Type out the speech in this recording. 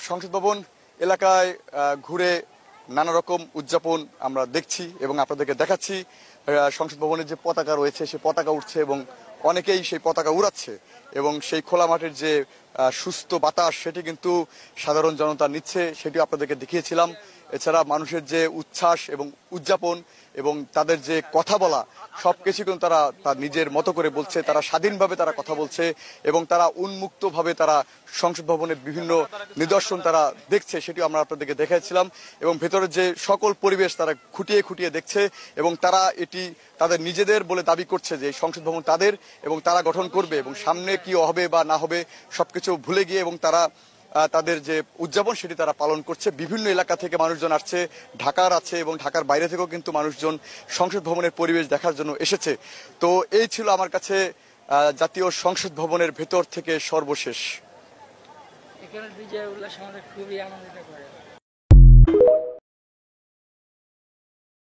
সংসদ ভবন এলাকায় ঘুরে নানা রকম উদযাপন আমরা দেখছি এবং আপনাদেরকে দেখাচ্ছি। সংসদ ভবনের যে পতাকা রয়েছে সেই পতাকা উঠছে এবং অনেকেই সেই পতাকা উড়াচ্ছে এবং সেই খোলা মাঠের যে সুস্থ বাতাস সেটি কিন্তু সাধারণ জনতা নিচ্ছে, সেটি আপনাদেরকে দেখিয়েছিলাম। এছাড়া মানুষের যে উচ্ছ্বাস এবং উদযাপন এবং তাদের যে কথা বলা সবকিছু কিন্তু তারা তার নিজের মতো করে বলছে, তারা স্বাধীনভাবে তারা কথা বলছে এবং তারা উন্মুক্তভাবে তারা সংসদ ভবনের বিভিন্ন নিদর্শন তারা দেখছে, সেটি আমরা আপনাদেরকে দেখাচ্ছিলাম। এবং ভেতরের যে সকল পরিবেশ তারা খুঁটিয়ে খুঁটিয়ে দেখছে এবং তারা এটি তাদের নিজেদের বলে দাবি করছে যে সংসদ ভবন তাদের এবং তারা গঠন করবে এবং সামনে কি হবে বা না হবে সবকিছু ভুলে গিয়ে এবং তারা তাদের যে উদযাপন সেটি তারা পালন করছে। বিভিন্ন এলাকা থেকে মানুষজন আসছে, ঢাকার আছে এবং ঢাকার বাইরে থেকেও কিন্তু মানুষজন সংসদ ভবনের পরিবেশ দেখার জন্য এসেছে। তো এই ছিল আমার কাছে জাতীয় সংসদ ভবনের ভেতর থেকে সর্বশেষ। এখানে বিজয় উল্লাস আমাদের খুবই আনন্দিত করে।